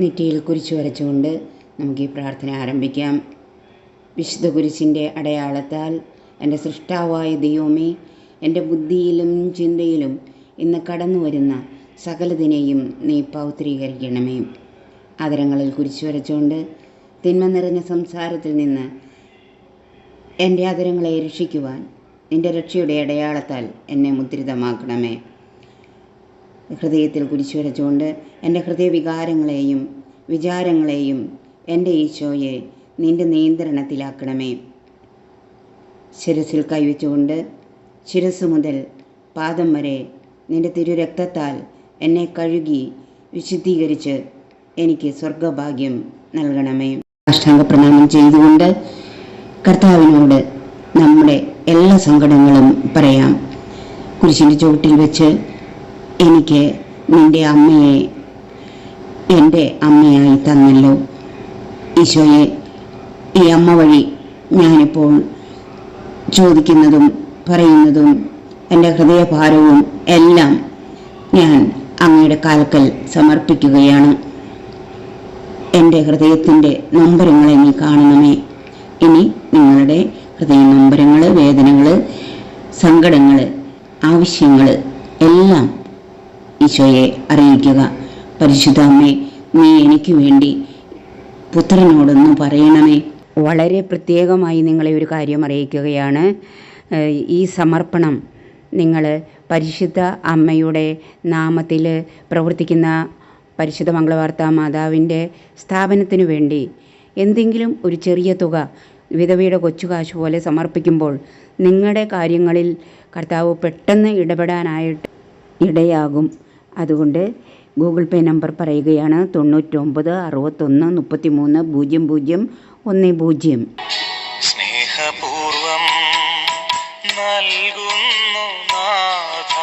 നെറ്റിയിൽ കുരിശ് വരച്ചുകൊണ്ട് നമുക്ക് ഈ പ്രാർത്ഥന ആരംഭിക്കാം. വിശുദ്ധ കുരിശിൻ്റെ അടയാളത്താൽ എൻ്റെ സൃഷ്ടാവായ ദൈവമേ, എൻ്റെ ബുദ്ധിയിലും ചിന്തയിലും ഇന്ന് കടന്നു വരുന്ന സകലതിനെയും നീ പൗത്രീകരിക്കണമേ. ആദരങ്ങളിൽ കുരിശ് വരച്ചുകൊണ്ട് തിന്മ നിറഞ്ഞ സംസാരത്തിൽ നിന്ന് എൻ്റെ ആദരങ്ങളെ രക്ഷിക്കുവാൻ നിൻ്റെ രക്ഷയുടെ അടയാളത്താൽ എന്നെ മുദ്രിതമാക്കണമേ. ഹൃദയത്തിൽ കുരിശ് വരച്ചുകൊണ്ട് എൻ്റെ ഹൃദയവികാരങ്ങളെയും വിചാരങ്ങളെയും എൻ്റെ ഈശോയെ നിൻ്റെ നിയന്ത്രണത്തിലാക്കണമേ. ശിരസിൽ കൈവച്ചുകൊണ്ട് ശിരസ് മുതൽ പാദം വരെ നിൻ്റെ തിരുരക്തത്താൽ എന്നെ കഴുകി വിശുദ്ധീകരിച്ച് എനിക്ക് സ്വർഗഭാഗ്യം നൽകണമേ. സാഷ്ടാംഗ പ്രണാമം ചെയ്തുകൊണ്ട് കർത്താവിനോട് നമ്മുടെ എല്ലാ സങ്കടങ്ങളും പറയാം. കുരിശിൻ്റെ ചുവട്ടിൽ വെച്ച് എനിക്ക് നിൻ്റെ അമ്മയെ എൻ്റെ അമ്മയായി തന്നല്ലോ ഈശോയെ. ഈ അമ്മ വഴി ഞാനിപ്പോൾ ചോദിക്കുന്നതും പറയുന്നതും എൻ്റെ ഹൃദയഭാരവും എല്ലാം ഞാൻ അങ്ങയുടെ കാൽക്കൽ സമർപ്പിക്കുകയാണ്. എൻ്റെ ഹൃദയത്തിൻ്റെ നൊമ്പരങ്ങളെ നീ കാണണമേ. ഇനി നിങ്ങളുടെ ഹൃദയ നൊമ്പരങ്ങൾ, വേദനകൾ, സങ്കടങ്ങൾ, ആവശ്യങ്ങൾ എല്ലാം ഈശോയെ അറിയിക്കുക. പരിശുദ്ധ അമ്മേ, നീ എനിക്ക് വേണ്ടി പുത്രനോടൊന്ന് പറയണമേ. വളരെ പ്രത്യേകമായി നിങ്ങളെ ഒരു കാര്യം അറിയിക്കുകയാണ്. ഈ സമർപ്പണം നിങ്ങൾ പരിശുദ്ധ അമ്മയുടെ നാമത്തിൽ പ്രവർത്തിക്കുന്ന പരിശുദ്ധ മംഗളവാർത്താ മാതാവിൻ്റെ സ്ഥാപനത്തിനു വേണ്ടി എന്തെങ്കിലും ഒരു ചെറിയ തുക വിധവയുടെ കൊച്ചുകാശ് പോലെ സമർപ്പിക്കുമ്പോൾ നിങ്ങളുടെ കാര്യങ്ങളിൽ കർത്താവ് പെട്ടെന്ന് ഇടപെടാനായിട്ട് ഇടയാകും. അതുകൊണ്ട് ഗൂഗിൾ പേ നമ്പർ പറയുകയാണ്: 99 61 33 00 10. സ്നേഹപൂർവം നൽകുന്നു നാഥ,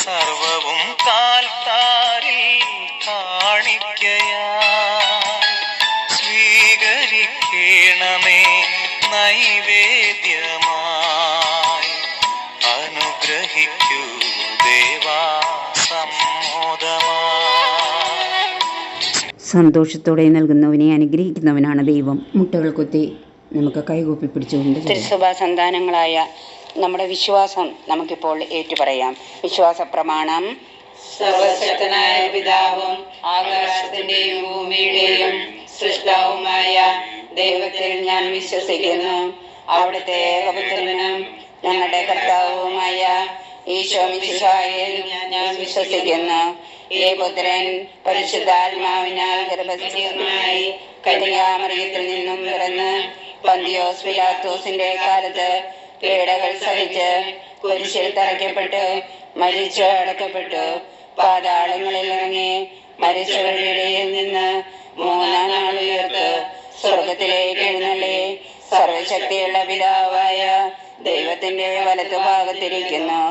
സർവവും കാൽത്താരിൽ കാണിക്കയായി സ്വീകരിക്കണമേ. നൈവേദ്യമായി അനുഗ്രഹിക്കൂ ദേവാ. സന്തോഷത്തോടെ നൽകുന്നവനെ അനുഗ്രഹിക്കുന്നവനാണ് ദൈവം. മുട്ടകൾ കൊത്തി നമുക്ക് കൈകൂപ്പി പിടിച്ചുകൊണ്ട് തിരുസഭാ സന്താനങ്ങളായ നമ്മുടെ വിശ്വാസം നമുക്കിപ്പോൾ ഏറ്റുപറയാം. വിശ്വാസ പ്രമാണം. സർവശക്തനായ പിതാവും ആകാശത്തിന്റെയും ഭൂമിയുടെയും സൃഷ്ടാവുമായ ദൈവത്തിൽ ഞാൻ വിശ്വസിക്കുന്നു. അവിടുത്തെ ഏകപുത്രനും ഞങ്ങളുടെ കർത്താവുമായ ഈശോ മിശിഹായിൽ ഞാൻ വിശ്വസിക്കുന്നു. ഈ പുത്രൻ പരിശുദ്ധാത്മാവിനാൽ ഗർഭസ്ഥനായി കന്യകാമറിയത്തിൽ നിന്നും പിറന്ന് പന്തിയോസ് പിലാത്തോസിന്റെ കാലത്ത് പീഡകൾ സഹിച്ച് കുരിശിൽ തറയ്ക്കപ്പെട്ടു മരിച്ചു അടക്കപ്പെട്ടു. പാതാളങ്ങളിൽ ഇറങ്ങി മരിച്ചവരുടെ ഇടയിൽ നിന്ന് മൂന്നാം നാൾ ഉയർത്ത് സ്വർഗത്തിലേക്ക് എഴുന്നള്ളി സർവശക്തിയുള്ള പിതാവായ ദൈവത്തിന്റെ വലത്തുഭാഗത്തിരിക്കുന്നു.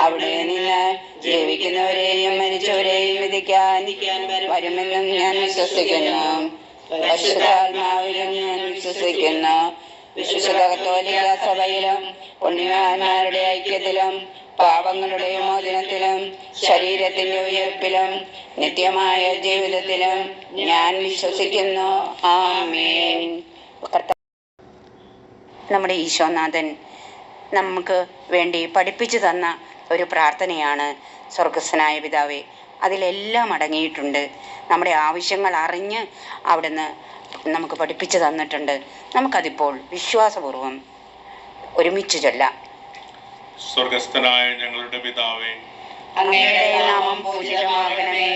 അവിടെ നിന്ന് ജീവിക്കുന്നവരെയും മരിച്ചവരെയും വിധിക്കാൻ വരുമെന്നും ഞാൻ വിശ്വസിക്കുന്നു. പരിശുദ്ധാത്മാവിലും ഞാൻ വിശ്വസിക്കുന്നു. വിശുദ്ധ കത്തോലിക്ക സഭയിലും പുണ്യവാന്മാരുടെ ഐക്യത്തിലും പാപങ്ങളുടെ മോചനത്തിലും ശരീരത്തിന്റെ ഉയർപ്പിലും നിത്യമായ ജീവിതത്തിലും ഞാൻ വിശ്വസിക്കുന്നു. ആമേൻ. നമ്മുടെ ഈശോനാഥൻ നമുക്ക് വേണ്ടി പഠിപ്പിച്ചു തന്ന ഒരു പ്രാർത്ഥനയാണ് സ്വർഗസ്ഥനായ പിതാവേ. അതിലെല്ലാം അടങ്ങിയിട്ടുണ്ട്. നമ്മുടെ ആവശ്യങ്ങൾ അറിഞ്ഞ് അവിടുന്ന് നമുക്ക് പഠിപ്പിച്ചു തന്നിട്ടുണ്ട്. നമുക്കതിപ്പോൾ വിശ്വാസപൂർവം ഒരുമിച്ച് ചൊല്ലാം. സ്വർഗസ്ഥനായ ഞങ്ങളുടെ പിതാവേ, അങ്ങയുടെ നാമം പൂജിതമാകണമേ.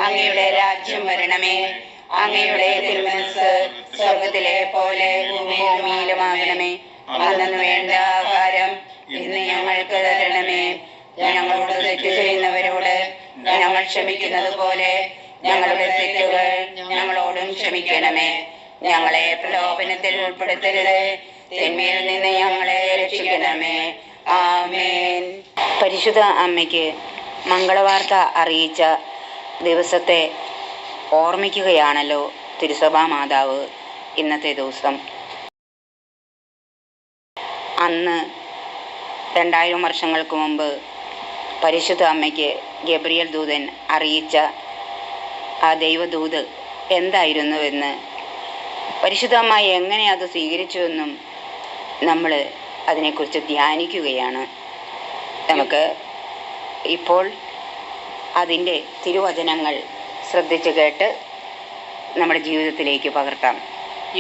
അങ്ങയുടെ രാജ്യം വരണമേ. അങ്ങയുടെ തിരുമനസ്സ് സ്വർഗത്തിലെ പോലെ ഭൂമിയിലുമാകണമേ. അന്നു വേണ്ട ആഹാരം ഇന്ന് ഞങ്ങൾക്ക് തരണമേ. ഞങ്ങളോട് തെറ്റ് ചെയ്യുന്നവരോട് ഞങ്ങൾ ക്ഷമിക്കുന്നത് പോലെ ഞങ്ങളുടെ തെറ്റുകൾ ഞങ്ങളോടും ക്ഷമിക്കണമേ. ഞങ്ങളെ പ്രലോഭനത്തിൽ ഉൾപ്പെടുത്തരുത്, തിന്മയിൽ നിന്ന് ഞങ്ങളെ രക്ഷിക്കണമേ. ആമേൻ. പരിശുദ്ധ അമ്മയ്ക്ക് മംഗളവാർത്ത അറിയിച്ച ദിവസത്തെ ഓർമ്മിക്കുകയാണല്ലോ തിരുസഭാ മാതാവ് ഇന്നത്തെ ദിവസം. അന്ന് 2000 വർഷങ്ങൾക്ക് മുമ്പ് പരിശുദ്ധ അമ്മയ്ക്ക് ഗബ്രിയേൽ ദൂതൻ അറിയിച്ച ആ ദൈവദൂത് എന്തായിരുന്നുവെന്ന്, പരിശുദ്ധമ്മ എങ്ങനെ അത് സ്വീകരിച്ചുവെന്നും നമ്മൾ അതിനെക്കുറിച്ച് ധ്യാനിക്കുകയാണ്. നമുക്ക് ഇപ്പോൾ അതിൻ്റെ തിരുവചനങ്ങൾ ശ്രദ്ധിച്ചു കേട്ട് നമ്മുടെ ജീവിതത്തിലേക്ക് പകർത്താം.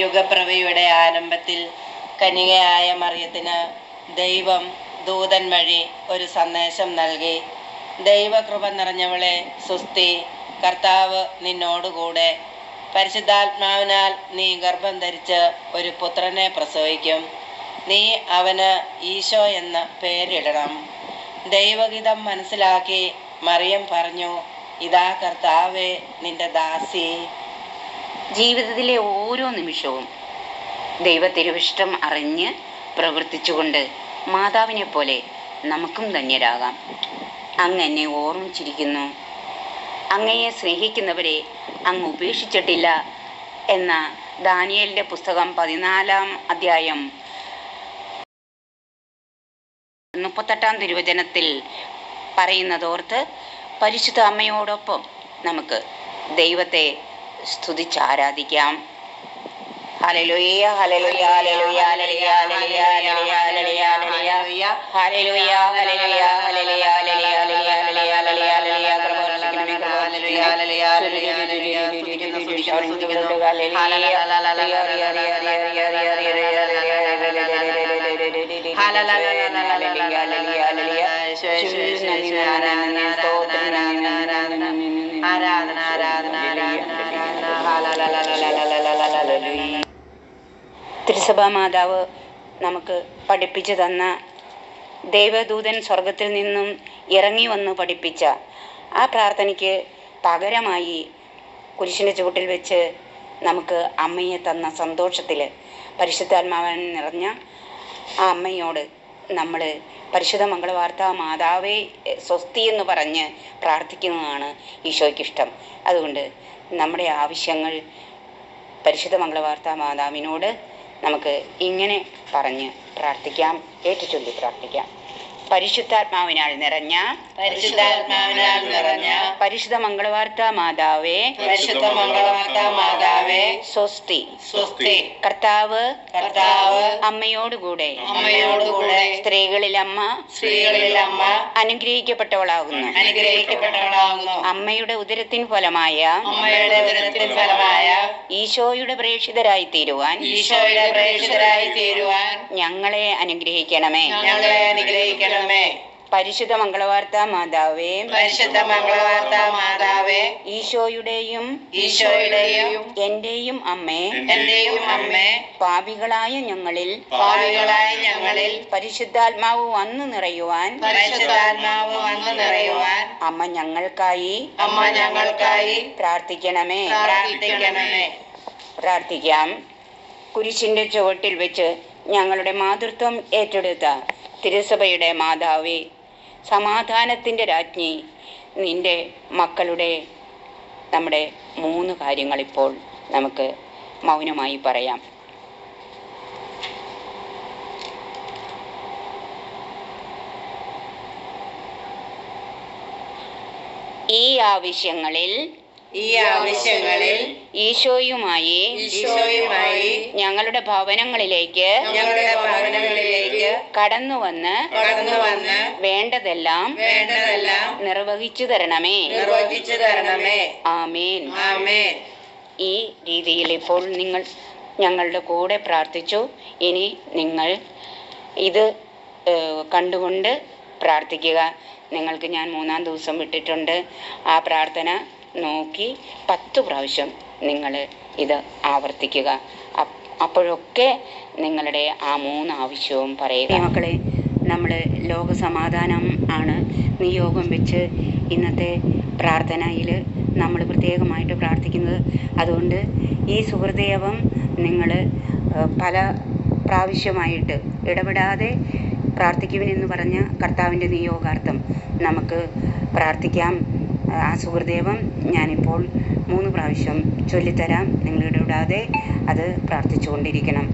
യുഗപ്രഭയുടെ ആരംഭത്തിൽ കന്യകയായ മറിയത്തിന് ദൈവം ദൂതൻ വഴി ഒരു സന്ദേശം നൽകി. ദൈവകൃപ നിറഞ്ഞവളെ സുസ്തി, കർത്താവ് നിന്നോടുകൂടെ, പരിശുദ്ധാത്മാവിനാൽ നീ ഗർഭം ധരിച്ച് ഒരു പുത്രനെ പ്രസവിക്കും. നീ അവന് ഈശോ എന്ന് പേരിടണം. ദൈവഗീതം മനസ്സിലാക്കി മറിയം പറഞ്ഞു, ഇതാ കർത്താവേ, നിന്റെ ദാസി. ജീവിതത്തിലെ ഓരോ നിമിഷവും ദൈവത്തിരുവിഷ്ടം അറിഞ്ഞ് പ്രവർത്തിച്ചുകൊണ്ട് മാതാവിനെ പോലെ നമുക്കും ധന്യരാകാം. അങ്ങ് എന്നെ ഓർമ്മിച്ചിരിക്കുന്നു, അങ്ങയെ സ്നേഹിക്കുന്നവരെ അങ്ങ് ഉപേക്ഷിച്ചിട്ടില്ല എന്ന ദാനിയേലിൻ്റെ പുസ്തകം 14-ാം അധ്യായം 38-ാം തിരുവചനത്തിൽ പറയുന്നതോർത്ത് പരിശുദ്ധ അമ്മയോടൊപ്പം നമുക്ക് ദൈവത്തെ സ്തുതിച്ചാരാധിക്കാം. ഹല്ലേലൂയ ഹല്ലേലൂയ ഹല്ലേലൂയ ഹല്ലേലൂയ ഹല്ലേലൂയ ഹല്ലേലൂയ ഹല്ലേലൂയ ഹല്ലേലൂയ ഹല്ലേലൂയ ഹല്ലേലൂയ തിരുസഭാ മാതാവ് നമുക്ക് പഠിപ്പിച്ചു തന്ന, ദൈവദൂതൻ സ്വർഗത്തിൽ നിന്നും ഇറങ്ങി വന്ന് പഠിപ്പിച്ച ആ പ്രാർത്ഥനയ്ക്ക് പകരമായി കുരിശിൻ്റെ ചുവട്ടിൽ വെച്ച് നമുക്ക് അമ്മയെ തന്ന സന്തോഷത്തിൽ പരിശുദ്ധാത്മാവൻ നിറഞ്ഞ ആ അമ്മയോട് നമ്മൾ പരിശുദ്ധ മംഗളവാർത്ത മാതാവേ സ്വസ്തി എന്ന് പറഞ്ഞ് പ്രാർത്ഥിക്കുന്നതാണ് ഈശോയ്ക്കിഷ്ടം. അതുകൊണ്ട് നമ്മുടെ ആവശ്യങ്ങൾ പരിശുദ്ധ മംഗളവാർത്ത മാതാവിനോട് നമുക്ക് ഇങ്ങനെ പറഞ്ഞ് പ്രാർത്ഥിക്കാം, ഏറ്റുചൊല്ലി പ്രാർത്ഥിക്കാം. പരിശുദ്ധാത്മാവിനാൽ നിറഞ്ഞ പരിശുദ്ധ മംഗളവാർത്ത മാതാവേ, സ്വസ്തി. കർത്താവ് അമ്മയോടുകൂടെ സ്ത്രീകളിൽ അമ്മ അനുഗ്രഹിക്കപ്പെട്ടവളാകുന്നു. അമ്മയുടെ ഉദരത്തിൻ ഫലമായ ഈശോയുടെ പ്രേക്ഷിതരായി തീരുവാൻ ഞങ്ങളെ അനുഗ്രഹിക്കണമേ. പരിശുദ്ധ മംഗളവാർത്ത മാതാവേ, ഈശോയുടെയും എന്റെയും അമ്മേ, പാപികളായ ഞങ്ങളിൽ പരിശുദ്ധാത്മാവ് വന്നു നിറയുവാൻ അമ്മ ഞങ്ങൾക്കായി പ്രാർത്ഥിക്കണമേ. പ്രാർത്ഥിക്കാം. കുരിശിന്റെ ചുവട്ടിൽ വെച്ച് ഞങ്ങളുടെ മാതൃത്വം ഏറ്റെടുത്ത തിരുസഭയുടെ മാതാവേ, സമാധാനത്തിൻ്റെ രാജ്ഞി, നിന്റെ മക്കളുടെ നമ്മുടെ 3 കാര്യങ്ങളിപ്പോൾ നമുക്ക് മൗനമായി പറയാം. ഈ ആവശ്യങ്ങളിൽ ഈശോയുമായി ഞങ്ങളുടെ ഭവനങ്ങളിലേക്ക് കടന്നു വന്ന് വേണ്ടതെല്ലാം നിർവഹിച്ചു തരണമേ. ആമേൻ. ഈ രീതിയിൽ ഇപ്പോൾ നിങ്ങൾ ഞങ്ങളുടെ കൂടെ പ്രാർത്ഥിച്ചു. ഇനി നിങ്ങൾ ഇത് കണ്ടുകൊണ്ട് പ്രാർത്ഥിക്കുക. നിങ്ങൾക്ക് ഞാൻ 3-ാം ദിവസം വിട്ടിട്ടുണ്ട്. ആ പ്രാർത്ഥന നോക്കി 10 പ്രാവശ്യം നിങ്ങൾ ഇത് ആവർത്തിക്കുക. അപ്പോഴൊക്കെ നിങ്ങളുടെ ആ 3 ആവശ്യവും പറയുക. മക്കളെ, നമ്മൾ ലോകസമാധാനം ആണ് നിയോഗം വെച്ച് ഇന്നത്തെ പ്രാർത്ഥനയിൽ നമ്മൾ പ്രത്യേകമായിട്ട് പ്രാർത്ഥിക്കുന്നത്. അതുകൊണ്ട് ഈ സുഹൃദേവം നിങ്ങൾ പല പ്രാവശ്യമായിട്ട് ഇടപെടാതെ പ്രാർത്ഥിക്കുവിനെന്ന് പറഞ്ഞ കർത്താവിൻ്റെ നിയോഗാർത്ഥം നമുക്ക് പ്രാർത്ഥിക്കാം. ആ സുഹൃദേവം ഞാനിപ്പോൾ 3 പ്രാവശ്യം ചൊല്ലിത്തരാം. നിങ്ങൾ ഇടപെടാതെ അത് പ്രാർത്ഥിച്ചുകൊണ്ടിരിക്കണം.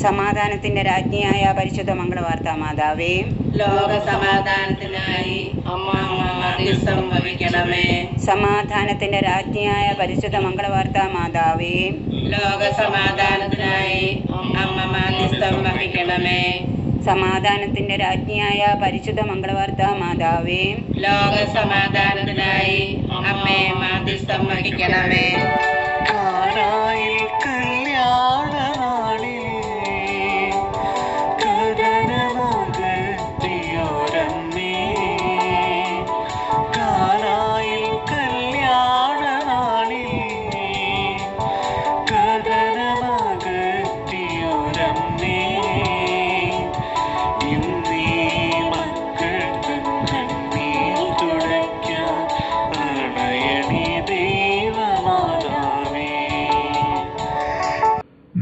സമാധാനത്തിൻ്റെ രാജ്ഞിയായ പരിശുദ്ധ മംഗളവാർത്ത മാതാവേ, ലോക സമാധാനത്തിനായി അമ്മ മധ്യസ്ഥം വഹിക്കണമേ. സമാധാനത്തിന്റെ രാജ്ഞിയായ പരിശുദ്ധ മംഗളവാർത്താ മാതാവേ, ലോക സമാധാനത്തിനായി അമ്മ മധ്യസ്ഥം വഹിക്കണമേ. സമാധാനത്തിന്റെ രാജ്ഞിയായ പരിശുദ്ധ മംഗളവാർത്താ മാതാവേ, ലോക സമാധാനത്തിനായി അമ്മേ മധ്യസ്ഥം വഹിക്കണമേ. കാനായിൽ കല്യാണനാളിൽ കഥനമകറ്റിയോരമ്മേ. കാനായിൽ കല്യാണനാളിൽ കഥനമകറ്റിയോരമ്മേ. ഇന്നീ മക്കൾ തൻ കണ്ണീർ തുടയ്ക്കാൻ പ്രണയണി ദൈവമാതാവേ.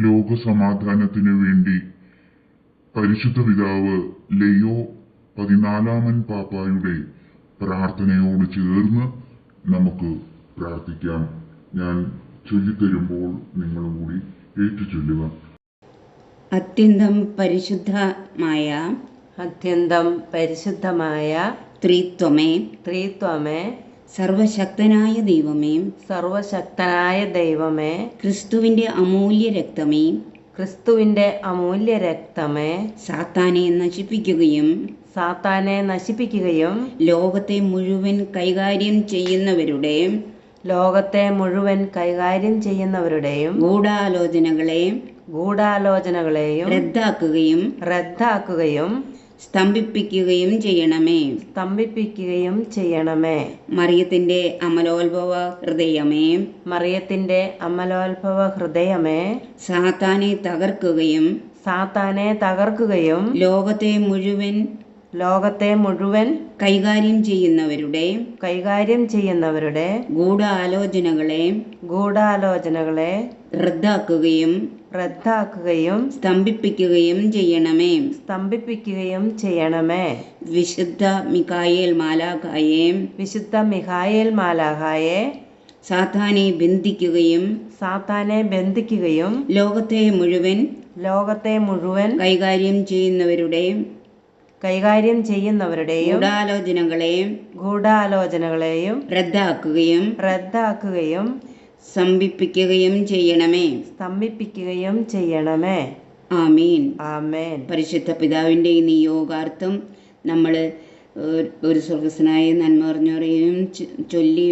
ലോകസമാധാനത്തിനു വേണ്ടി പരിശുദ്ധ പിതാവ് ലയോ 14 പാപ്പായുടെ പ്രാർത്ഥനയോട് ചേർന്ന് നമുക്ക് പ്രാർത്ഥിക്കാം. ഞാൻ ചൊല്ലിത്തരുമ്പോൾ നിങ്ങളും കൂടി ഏറ്റുചൊല്ലുക. അത്യന്തം പരിശുദ്ധമായ ത്രിത്വമേ, സർവശക്തനായ ദൈവമേ, ക്രിസ്തുവിന്റെ അമൂല്യ രക്തമേ, സാത്താനെ നശിപ്പിക്കുകയും ലോകത്തെ മുഴുവൻ കൈകാര്യം ചെയ്യുന്നവരുടെയും ഗൂഢാലോചനകളെയും റദ്ദാക്കുകയും സ്തംഭിപ്പിക്കുകയും ചെയ്യണമേ. മറിയത്തിന്റെ അമലോത്ഭവ ഹൃദയമേ, സാത്താനെ തകർക്കുകയും ലോകത്തെ മുഴുവൻ കൈകാര്യം ചെയ്യുന്നവരുടെ ഗൂഢാലോചനകളെ റദ്ദാക്കുകയും സ്തംഭിപ്പിക്കുകയും ചെയ്യണമേ. വിശുദ്ധ മിഖായേൽ മാലാഖായെ സാത്താനെ ബന്ധിക്കുകയും ലോകത്തെ മുഴുവൻ കൈകാര്യം ചെയ്യുന്നവരുടെയും ഗൂഢാലോചനകളെയും റദ്ദാക്കുകയും സ്തംഭിപ്പിക്കുകയും ചെയ്യണമേ. ആമേൻ. പരിശുദ്ധ പിതാവിന്റെ ഈ നിയോഗാർത്ഥം നമ്മൾ ഒരു സ്വർഗസ്വനായ നന്മ പറഞ്ഞവരെയും ചൊല്ലി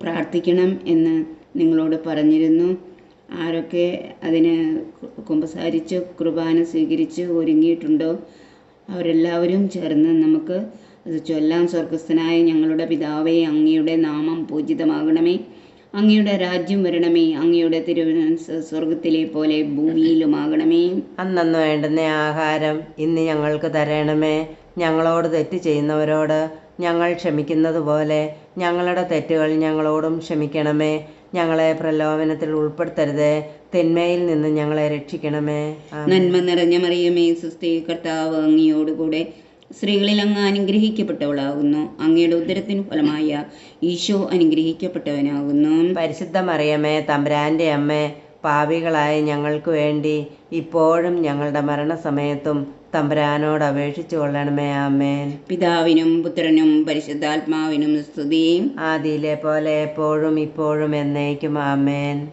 പ്രാർത്ഥിക്കണം എന്ന് നിങ്ങളോട് പറഞ്ഞിരുന്നു. ആരൊക്കെ അതിന് കുമ്പസാരിച്ച് കുർബാന സ്വീകരിച്ച് ഒരുങ്ങിയിട്ടുണ്ടോ അവരെല്ലാവരും ചേർന്ന് നമുക്ക് അത് ചൊല്ലാം. സ്വർഗസ്ഥനായ ഞങ്ങളുടെ പിതാവേ, അങ്ങയുടെ നാമം പൂജിതമാകണമേ, അങ്ങയുടെ രാജ്യം വരണമേ, അങ്ങയുടെ തിരുമനസ്സ് സ്വർഗത്തിലെ പോലെ ഭൂമിയിലുമാകണമേ. അന്നന്ന് വേണ്ടുന്ന ആഹാരം ഇന്ന് ഞങ്ങൾക്ക് തരണമേ. ഞങ്ങളോട് തെറ്റ് ചെയ്യുന്നവരോട് ഞങ്ങൾ ക്ഷമിക്കുന്നത് പോലെ ഞങ്ങളുടെ തെറ്റുകൾ ഞങ്ങളോടും ക്ഷമിക്കണമേ. ഞങ്ങളെ പ്രലോഭനത്തിൽ ഉൾപ്പെടുത്തരുതേ, തിന്മയിൽ നിന്ന് ഞങ്ങളെ രക്ഷിക്കണമേ. നന്മ നിറഞ്ഞ മറിയമേ, സുസ്ഥി, കർത്താവ് അങ്ങയോടുകൂടെ സ്ത്രീകളിൽ അങ്ങ് അനുഗ്രഹിക്കപ്പെട്ടവളാകുന്നു. അങ്ങയുടെ ഉദരത്തിന് ഫലമായ ഈശോ അനുഗ്രഹിക്കപ്പെട്ടവനാകുന്നു. പരിശുദ്ധ മറിയമേ, തമ്പുരാന്റെ അമ്മേ, പാപികളായ ഞങ്ങൾക്ക് വേണ്ടി ഇപ്പോഴും ഞങ്ങളുടെ മരണസമയത്തും തമ്പുരാനോട് അപേക്ഷിച്ചു കൊള്ളണമേ. ആമേൻ. പിതാവിനും പുത്രനും പരിശുദ്ധാത്മാവിനും സ്തുതി. ആദിയിലെ പോലെ എപ്പോഴും ഇപ്പോഴും എന്നേക്കും. ആമേൻ.